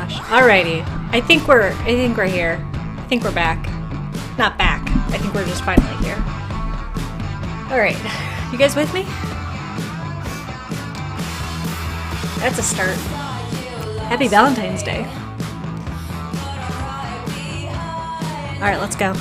gosh. Alrighty. I think we're here. I think we're back. Not back. I think we're just finally here. Alright. You guys with me? That's a start. Happy Valentine's Day. Alright, let's go.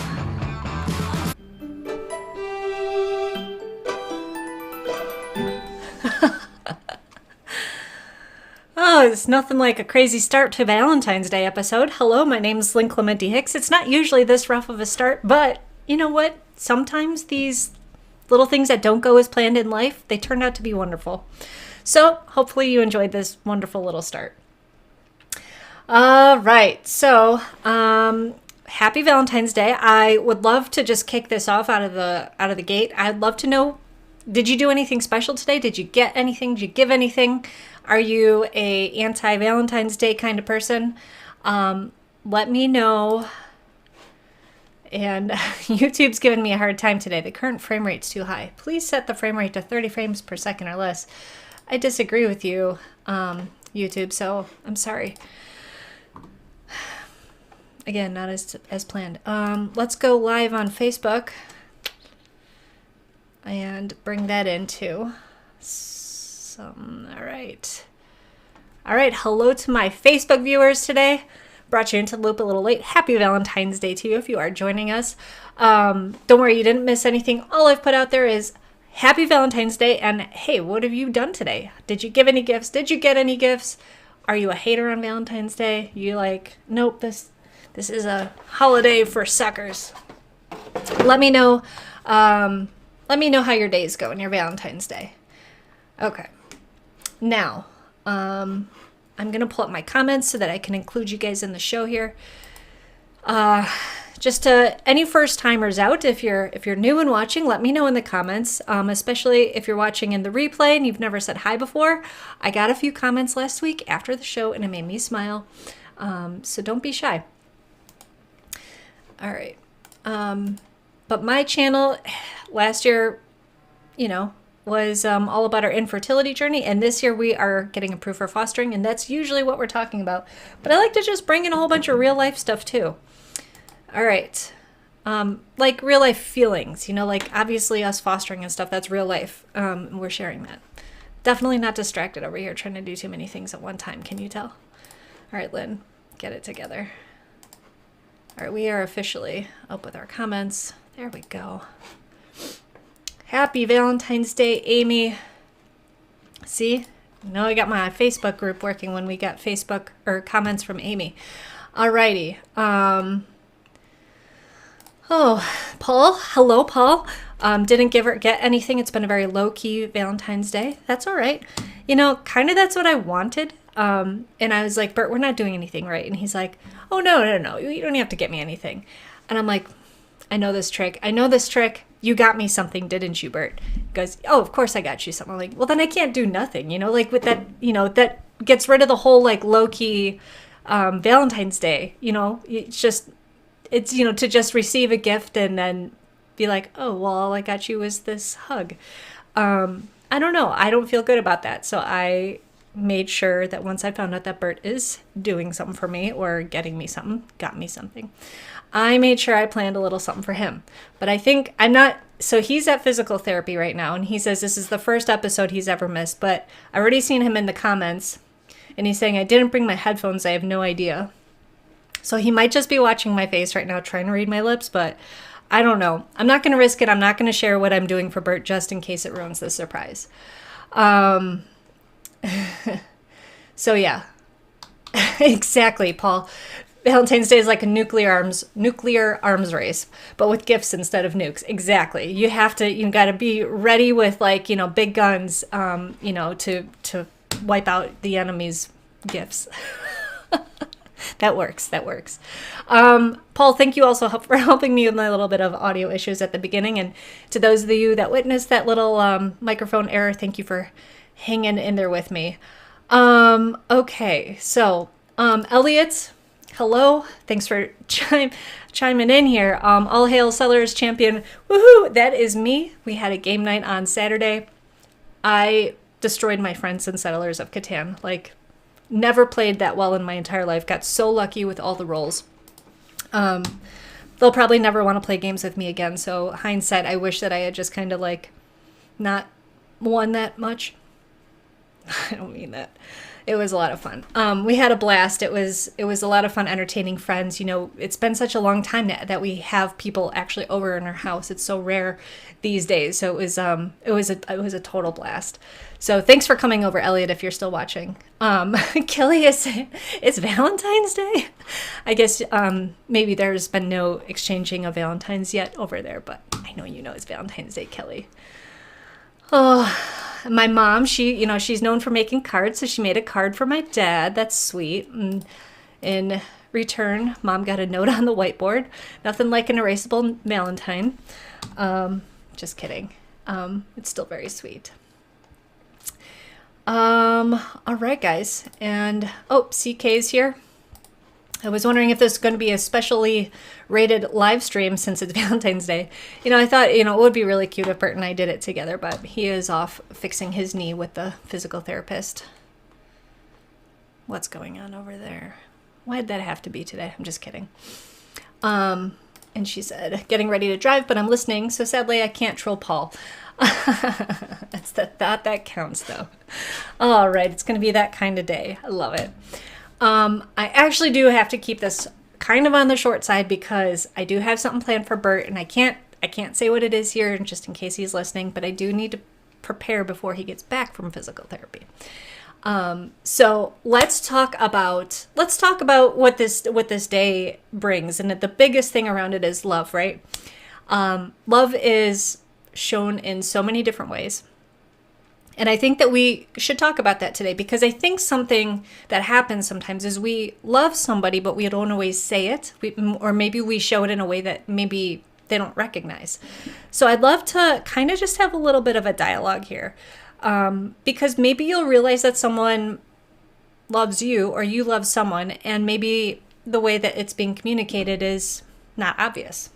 Oh, it's nothing like a crazy start to Valentine's Day episode. Hello, my name's Lynn Clementi Hicks. It's not usually this rough of a start, but you know what? Sometimes these little things that don't go as planned in life, they turn out to be wonderful. So hopefully you enjoyed this wonderful little start. All right, so happy Valentine's Day. I would love to just kick this off out of the gate. I'd love to know, did you do anything special today? Did you get anything? Did you give anything? Are you a anti-Valentine's Day kind of person? Let me know. And YouTube's giving me a hard time today. The current frame rate's too high. Please set the frame rate to 30 frames per second or less. I disagree with you, YouTube, so I'm sorry. Again, not as planned. Let's go live on Facebook and bring that into all right. Hello to my Facebook viewers today. Brought you into the loop a little late. Happy Valentine's Day to you if you are joining us. Don't worry, you didn't miss anything. All I've put out there is happy Valentine's Day, and hey, what have you done today? Did you give any gifts? Did you get any gifts? Are you a hater on Valentine's Day? You like, nope, this is a holiday for suckers. Let me know how your days go on your Valentine's Day. Okay. Now, I'm going to pull up my comments so that I can include you guys in the show here. Just to any first timers out, if you're new and watching, let me know in the comments, especially if you're watching in the replay and you've never said hi before. I got a few comments last week after the show and it made me smile. So don't be shy. All right. But my channel last year, was all about our infertility journey, and this year we are getting approved for fostering, and that's usually what we're talking about. But I like to just bring in a whole bunch of real life stuff too. All right. Like real life feelings, like obviously us fostering and stuff, that's real life. We're sharing that. Definitely not distracted over here trying to do too many things at one time. Can you tell? All right, Lynn, get it together. All right, we are officially up with our comments. There we go. Happy Valentine's Day, Amy. See? Now I got my Facebook group working when we got Facebook or comments from Amy. Alrighty. Oh, Paul. Hello, Paul. Didn't get anything. It's been a very low-key Valentine's Day. That's all right. Kind of that's what I wanted. And I was like, Bert, we're not doing anything right. And he's like, oh, no. You don't have to get me anything. And I'm like, I know this trick. You got me something, didn't you, Bert? He goes, oh, of course I got you something. I'm like, well, then I can't do nothing, like with that, that gets rid of the whole like low-key Valentine's Day, it's to just receive a gift and then be like, oh, well, all I got you was this hug. I don't know. I don't feel good about that. So I made sure that once I found out that Bert is doing something for me or getting me something, got me something, I made sure I planned a little something for him. But I think so he's at physical therapy right now, and he says this is the first episode he's ever missed, but I already seen him in the comments, and he's saying, I didn't bring my headphones, I have no idea. So he might just be watching my face right now, trying to read my lips, but I don't know. I'm not going to risk it. I'm not going to share what I'm doing for Bert just in case it ruins the surprise. So yeah, exactly, Paul. Valentine's Day is like a nuclear arms race, but with gifts instead of nukes. Exactly. You got to be ready with big guns, to wipe out the enemy's gifts. That works. Paul, thank you also for helping me with my little bit of audio issues at the beginning. And to those of you that witnessed that little microphone error, thank you for hanging in there with me. Okay, so Elliot, hello. Thanks for chiming in here. All hail Sellers champion. Woohoo! That is me. We had a game night on Saturday. I destroyed my friends in Settlers of Catan. Like, Never played that well in my entire life. Got so lucky with all the roles. They'll probably never want to play games with me again. So hindsight, I wish that I had just kind of like not won that much. I don't mean that. It was a lot of fun. We had a blast. It was a lot of fun entertaining friends. You know, it's been such a long time that we have people actually over in our house. It's so rare these days. So it was a total blast. So thanks for coming over, Elliot, if you're still watching. Kelly is it's Valentine's Day. I guess maybe there's been no exchanging of Valentines yet over there, but I know you know it's Valentine's Day, Kelly. Oh, my mom, she's known for making cards, so she made a card for my dad. That's sweet. And in return, Mom got a note on the whiteboard. Nothing like an erasable Valentine. Just kidding. It's still very sweet. All right, guys. And, CK's here. I was wondering if this is going to be a specially rated live stream since it's Valentine's Day. You know, I thought, it would be really cute if Bert and I did it together, but he is off fixing his knee with the physical therapist. What's going on over there? Why'd that have to be today? I'm just kidding. And she said, getting ready to drive, but I'm listening, so sadly I can't troll Paul. That's the thought that counts, though. All right, it's going to be that kind of day. I love it. I actually do have to keep this kind of on the short side because I do have something planned for Bert, and I can't say what it is here just in case he's listening, but I do need to prepare before he gets back from physical therapy. So let's talk about what this day brings, and the biggest thing around it is love, right? Love is shown in so many different ways. And I think that we should talk about that today because I think something that happens sometimes is we love somebody, but we don't always say it. Or maybe we show it in a way that maybe they don't recognize. So I'd love to kind of just have a little bit of a dialogue here because maybe you'll realize that someone loves you or you love someone and maybe the way that it's being communicated is not obvious.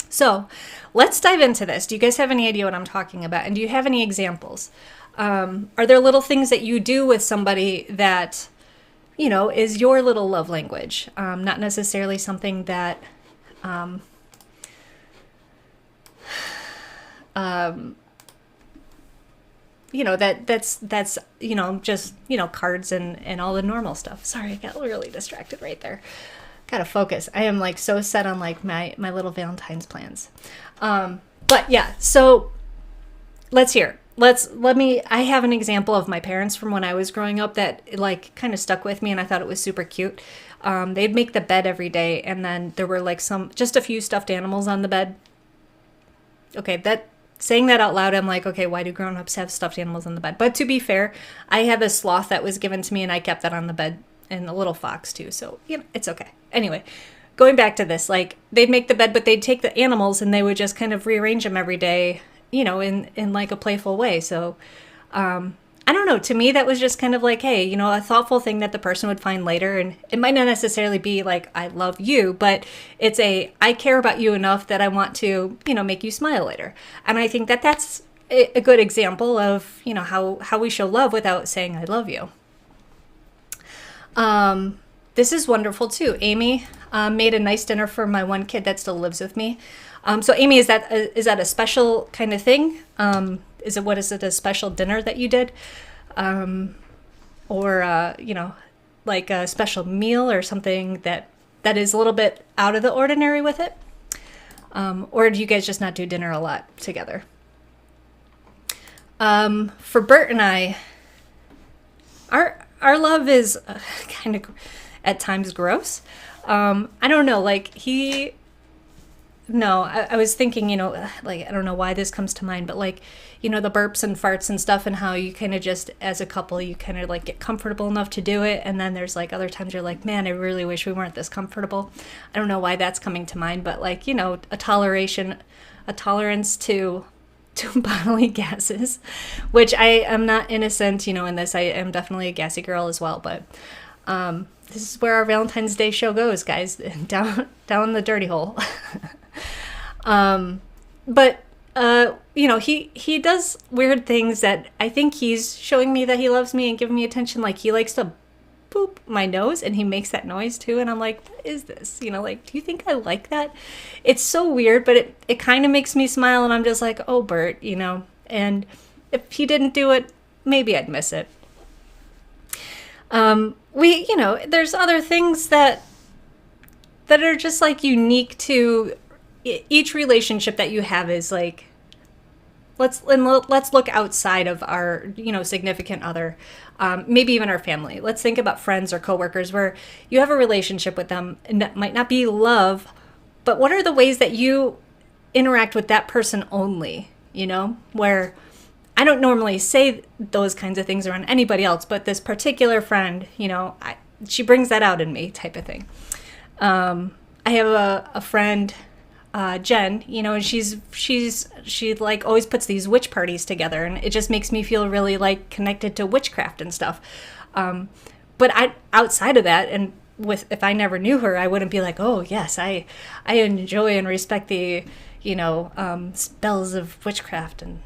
So let's dive into this. Do you guys have any idea what I'm talking about? And do you have any examples? Are there little things that you do with somebody that, is your little love language? Not necessarily something that, that's just, cards and all the normal stuff. Sorry, I got really distracted right there. Gotta focus. I am so set on my little Valentine's plans. But yeah, so let's hear. I have an example of my parents from when I was growing up that kind of stuck with me and I thought it was super cute. They'd make the bed every day and then there were just a few stuffed animals on the bed. Okay, saying that out loud, I'm like, okay, why do grown-ups have stuffed animals on the bed? But to be fair, I had a sloth that was given to me and I kept that on the bed. And a little fox too, so it's okay. Anyway, going back to this, they'd make the bed, but they'd take the animals and they would just kind of rearrange them every day, in a playful way. So, I don't know. To me, that was just kind of hey, a thoughtful thing that the person would find later, and it might not necessarily be I love you, but it's I care about you enough that I want to, make you smile later. And I think that that's a good example of how we show love without saying I love you. This is wonderful too. Amy made a nice dinner for my one kid that still lives with me. So Amy, is that a special kind of thing? Is it a special dinner that you did? Or a special meal or something that is a little bit out of the ordinary with it? Or do you guys just not do dinner a lot together? For Bert and I, our love is kind of at times gross. I don't know, I was thinking, I don't know why this comes to mind, but the burps and farts and stuff and how you kind of just, as a couple, you kind of get comfortable enough to do it. And then there's other times you're man, I really wish we weren't this comfortable. I don't know why that's coming to mind, but a tolerance to bodily gases, which I am not innocent, in this. I am definitely a gassy girl as well, but this is where our Valentine's Day show goes, guys, down the dirty hole. But he does weird things that I think he's showing me that he loves me and giving me attention. He likes to boop, my nose, and he makes that noise too. And I'm like, what is this? You know, like, do you think I like that? It's so weird, but it kind of makes me smile. And I'm just like, oh, Bert, you know, and if he didn't do it, maybe I'd miss it. You know, there's other things that are just like unique to each relationship that you have is like, let's look outside of our, you know, significant other, maybe even our family. Let's think about friends or coworkers where you have a relationship with them and that might not be love, but what are the ways that you interact with that person only, you know, where I don't normally say those kinds of things around anybody else, but this particular friend, you know, she brings that out in me type of thing. I have a friend, Jen, you know, and she like always puts these witch parties together, and it just makes me feel really like connected to witchcraft and stuff. But outside of that, and if I never knew her, I wouldn't be like, oh yes, I enjoy and respect the, you know, spells of witchcraft and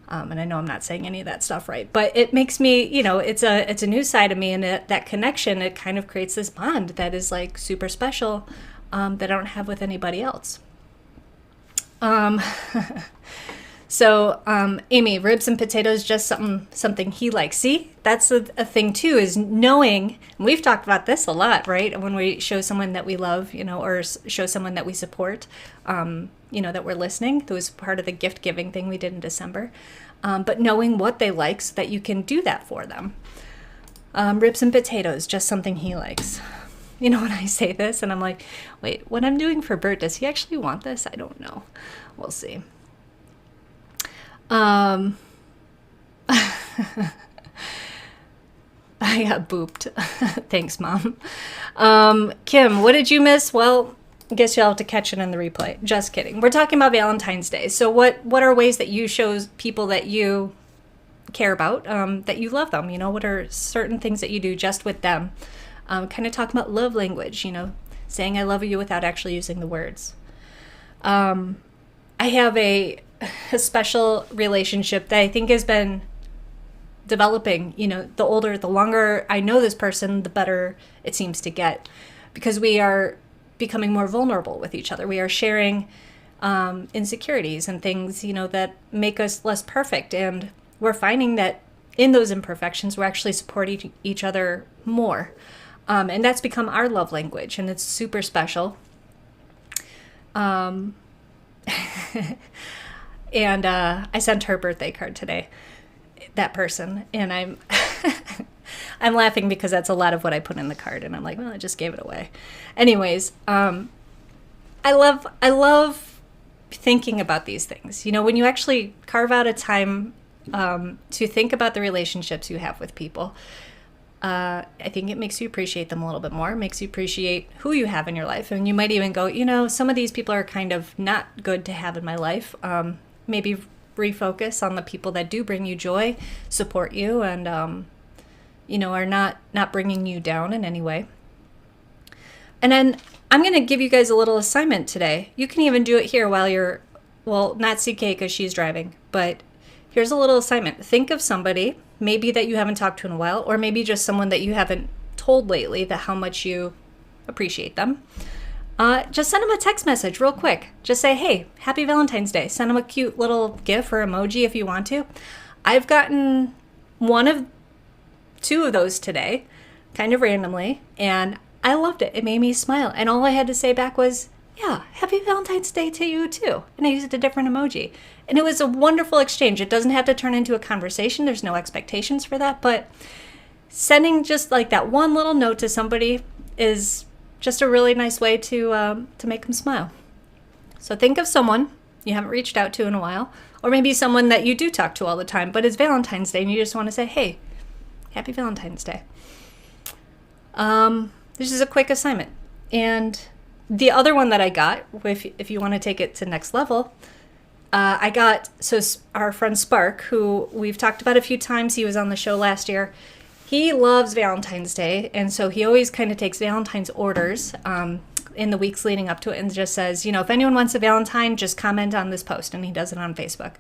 I know I'm not saying any of that stuff right, but it makes me, you know, it's a new side of me, and that connection, it kind of creates this bond that is like super special that I don't have with anybody else. So Amy, ribs and potatoes, just something he likes. See, that's a thing too, is knowing, and we've talked about this a lot, right? When we show someone that we love, you know, or show someone that we support, you know, that we're listening. That was part of the gift giving thing we did in December. But knowing what they like so that you can do that for them. Ribs and potatoes, just something he likes. You know, when I say this and I'm like, wait, what I'm doing for Bert, does he actually want this? I don't know. We'll see. I got booped. Thanks, Mom. Kim, what did you miss? Well, I guess you'll have to catch it in the replay. Just kidding. We're talking about Valentine's Day. So what are ways that you show people that you care about, that you love them? You know, what are certain things that you do just with them? Kind of talking about love language, you know, saying I love you without actually using the words. I have a special relationship that I think has been developing. You know, the longer I know this person, the better it seems to get, because we are becoming more vulnerable with each other. We are sharing insecurities and things, you know, that make us less perfect. And we're finding that in those imperfections, we're actually supporting each other more. And that's become our love language, and it's super special. And I sent her birthday card today, that person, and I'm I'm laughing because that's a lot of what I put in the card, and I'm like, well, I just gave it away. Anyways, I love thinking about these things. You know, when you actually carve out a time to think about the relationships you have with people, I think it makes you appreciate them a little bit more. It makes you appreciate who you have in your life. And you might even go, you know, some of these people are kind of not good to have in my life. Maybe refocus on the people that do bring you joy, support you, and, you know, are not bringing you down in any way. And then I'm going to give you guys a little assignment today. You can even do it here while you're, well, not CK because she's driving, but here's a little assignment. Think of somebody maybe that you haven't talked to in a while, or maybe just someone that you haven't told lately that how much you appreciate them. Just send them a text message real quick. Just say, hey, happy Valentine's Day. Send them a cute little GIF or emoji if you want to. I've gotten two of those today, kind of randomly, and I loved it. It made me smile. And all I had to say back was, yeah, happy Valentine's Day to you too. And I used a different emoji. And it was a wonderful exchange. It doesn't have to turn into a conversation. There's no expectations for that. But sending just like that one little note to somebody is just a really nice way to make them smile. So think of someone you haven't reached out to in a while, or maybe someone that you do talk to all the time, but it's Valentine's Day and you just want to say, hey, happy Valentine's Day. This is a quick assignment. And the other one that I got, if you want to take it to next level, our friend Spark, who we've talked about a few times, he was on the show last year. He loves Valentine's Day, and so he always kind of takes Valentine's orders in the weeks leading up to it and just says, you know, if anyone wants a Valentine, just comment on this post, and he does it on Facebook.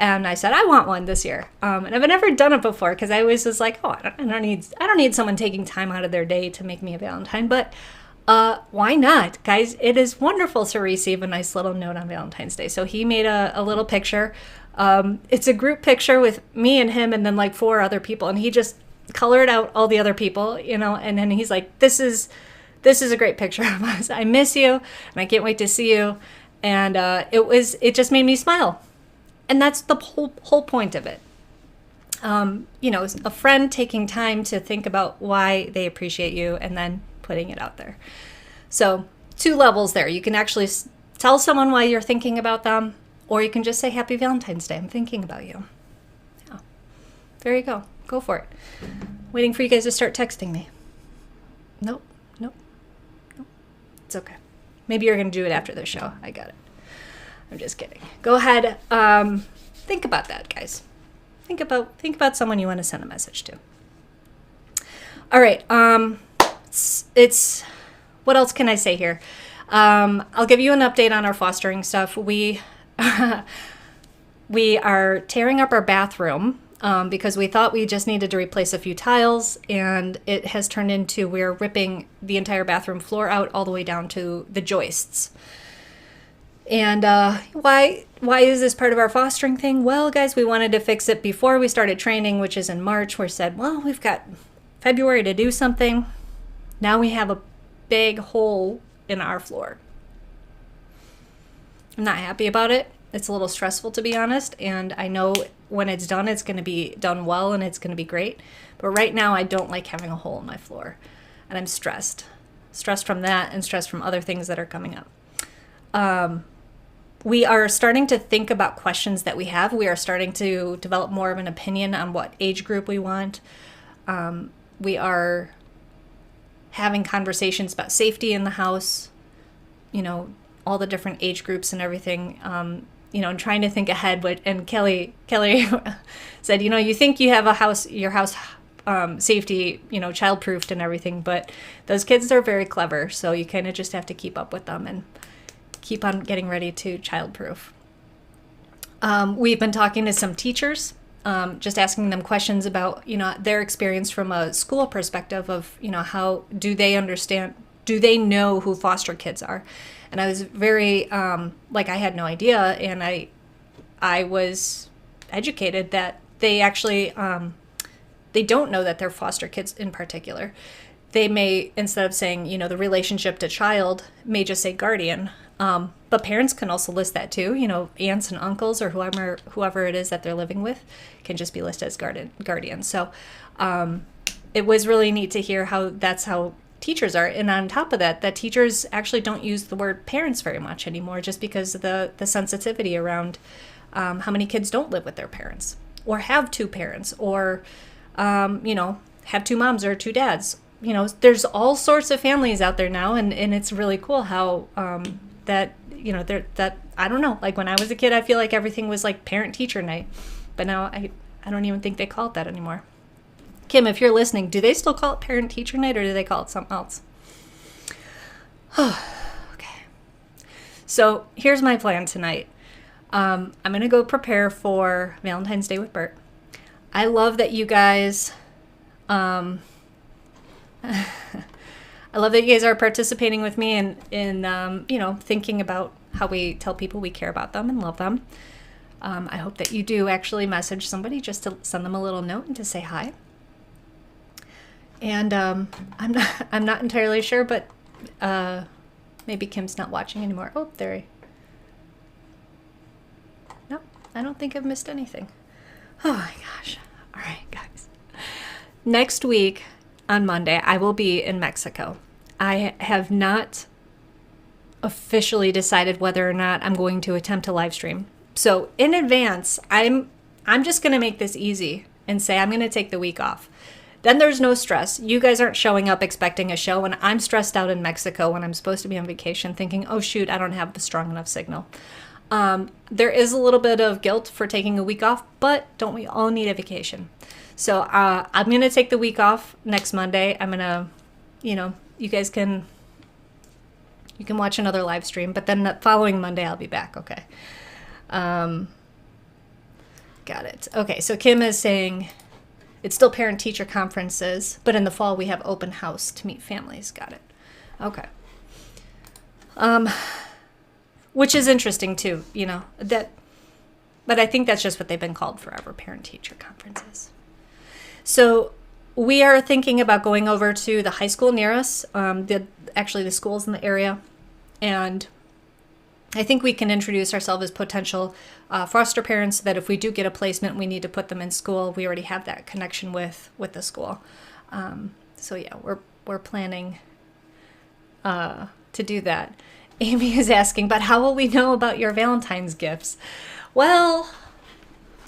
And I said, I want one this year. And I've never done it before because I always was like, oh, I don't need someone taking time out of their day to make me a Valentine. But why not? Guys, it is wonderful to receive a nice little note on Valentine's Day. So he made a little picture. It's a group picture with me and him and then like 4 other people. And he just colored out all the other people, you know, and then he's like, this is a great picture of us. I miss you and I can't wait to see you. And it just made me smile. And that's the whole point of it. You know, a friend taking time to think about why they appreciate you and then putting it out there. So 2 levels there. You can actually tell someone why you're thinking about them, or you can just say, Happy Valentine's Day, I'm thinking about you. Yeah. There you go. Go for it. Waiting for you guys to start texting me. Nope. It's okay. Maybe you're going to do it after the show. I got it. I'm just kidding. Go ahead. Think about that, guys. Think about someone you want to send a message to. All right. It's what else can I say here? I'll give you an update on our fostering stuff. We are tearing up our bathroom because we thought we just needed to replace a few tiles, and it has turned into we're ripping the entire bathroom floor out all the way down to the joists. And why is this part of our fostering thing? Well, guys, we wanted to fix it before we started training, which is in March. We said, well, we've got February to do something. Now we have a big hole in our floor. I'm not happy about it. It's a little stressful, to be honest. And I know when it's done, it's going to be done well and it's going to be great. But right now, I don't like having a hole in my floor. And I'm stressed. Stressed from that and stressed from other things that are coming up. We are starting to think about questions that we have. We are starting to develop more of an opinion on what age group we want. We are having conversations about safety in the house, you know, all the different age groups and everything, you know, and trying to think ahead. And Kelly said, you know, you think you have your house safety, you know, childproofed and everything, but those kids are very clever. So you kind of just have to keep up with them and keep on getting ready to childproof. We've been talking to some teachers, just asking them questions about, you know, their experience from a school perspective of, you know, how do they understand, do they know who foster kids are? And I was very, like I had no idea. And I was educated that they actually, they don't know that they're foster kids in particular. They may, instead of saying, you know, the relationship to child, may just say guardian. But parents can also list that too. You know, aunts and uncles or whoever it is that they're living with can just be listed as guardian. So it was really neat to hear how that's how teachers are. And on top of that, that teachers actually don't use the word parents very much anymore, just because of the sensitivity around how many kids don't live with their parents or have 2 parents or, you know, have 2 moms or 2 dads. You know, there's all sorts of families out there now. And it's really cool how that, you know, that, I don't know, like when I was a kid, I feel like everything was like parent teacher night, but now I don't even think they call it that anymore. Kim, if you're listening, do they still call it parent teacher night or do they call it something else? Okay. So here's my plan tonight. I'm going to go prepare for Valentine's Day with Bert. I love that you guys, I love that you guys are participating with me in you know, thinking about how we tell people we care about them and love them. I hope that you do actually message somebody just to send them a little note and to say hi. And I'm not entirely sure, but maybe Kim's not watching anymore. Oh, there. No, I don't think I've missed anything. Oh my gosh. All right, guys. Next week, on Monday, I will be in Mexico. I have not officially decided whether or not I'm going to attempt a live stream. So in advance, I'm just going to make this easy and say I'm going to take the week off. Then there's no stress. You guys aren't showing up expecting a show, and I'm stressed out in Mexico when I'm supposed to be on vacation thinking, oh shoot, I don't have the strong enough signal. There is a little bit of guilt for taking a week off, but don't we all need a vacation? So I'm going to take the week off next Monday. I'm going to, you know, you can watch another live stream, but then the following Monday I'll be back, okay? Got it. Okay, so Kim is saying it's still parent-teacher conferences, but in the fall we have open house to meet families. Got it. Okay. Which is interesting too, you know, but I think that's just what they've been called forever, parent-teacher conferences. So we are thinking about going over to the high school near us, actually the schools in the area, and I think we can introduce ourselves as potential foster parents so that if we do get a placement, we need to put them in school. We already have that connection with the school. So yeah, we're planning to do that. Amy is asking, but how will we know about your Valentine's gifts? Well,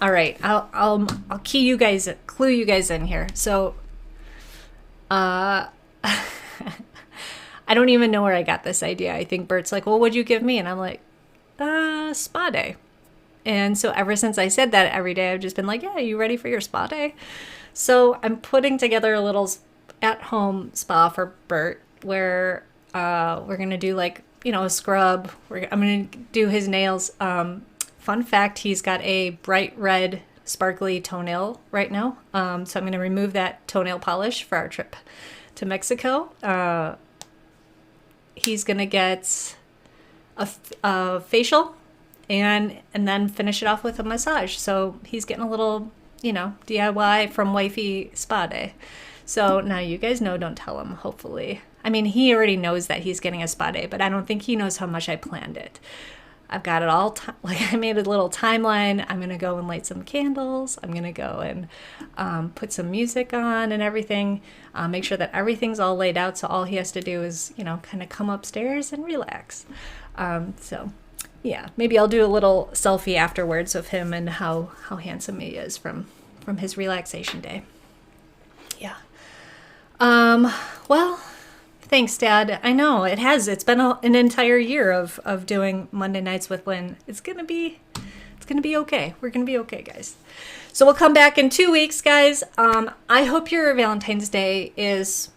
all right, I'll clue you guys in here. So, I don't even know where I got this idea. I think Bert's like, well, what'd you give me? And I'm like, spa day. And so ever since I said that every day, I've just been like, yeah, you ready for your spa day? So I'm putting together a little at-home spa for Bert where we're going to do like, you know, a scrub. I'm going to do his nails. Fun fact, he's got a bright red sparkly toenail right now. So I'm going to remove that toenail polish for our trip to Mexico. He's going to get a facial and then finish it off with a massage. So he's getting a little, you know, DIY from Wifey Spa Day. So now you guys know, don't tell him, hopefully. I mean, he already knows that he's getting a spa day, but I don't think he knows how much I planned it. I've got it all, I made a little timeline. I'm going to go and light some candles. I'm going to go and put some music on and everything. Make sure that everything's all laid out. So all he has to do is, you know, kind of come upstairs and relax. So yeah, maybe I'll do a little selfie afterwards of him and how handsome he is from his relaxation day. Yeah. Well, thanks, Dad. I know it has. It's been an entire year of doing Monday nights with Lynn. It's gonna be okay. We're gonna be okay, guys. So we'll come back in 2 weeks, guys. I hope your Valentine's Day is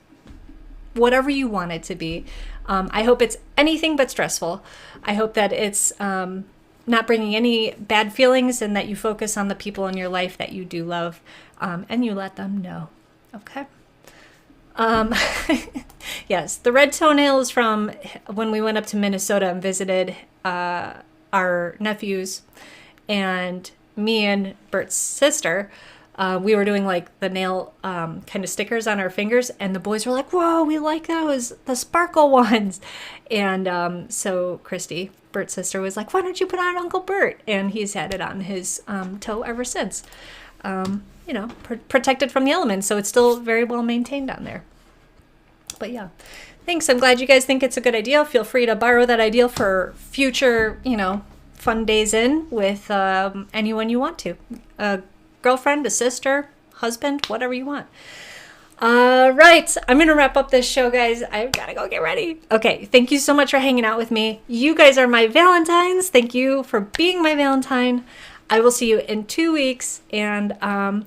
whatever you want it to be. I hope it's anything but stressful. I hope that it's not bringing any bad feelings and that you focus on the people in your life that you do love, and you let them know. Okay. Yes, the red toenail is from when we went up to Minnesota and visited our nephews, and me and Bert's sister, we were doing like the nail kind of stickers on our fingers, and the boys were like, whoa, we like those, the sparkle ones. And so Christy, Bert's sister, was like, why don't you put on Uncle Bert? And he's had it on his toe ever since. You know, protected from the elements, so it's still very well maintained on there. But yeah, thanks. I'm glad you guys think it's a good idea. Feel free to borrow that idea for future, you know, fun days in with anyone you want to. A girlfriend, a sister, husband, whatever you want. Right, I'm going to wrap up this show, guys. I've got to go get ready. Okay, thank you so much for hanging out with me. You guys are my Valentines. Thank you for being my Valentine. I will see you in 2 weeks, and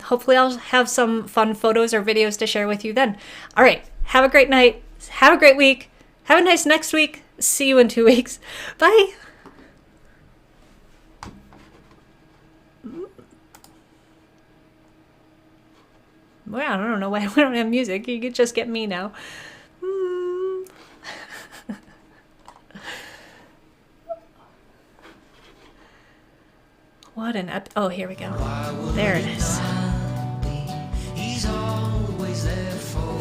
hopefully I'll have some fun photos or videos to share with you then. All right, have a great night. Have a great week. Have a nice next week. See you in 2 weeks. Bye. Well, I don't know why we don't have music. You could just get me now. What an oh, here we go. There it is. He's always there for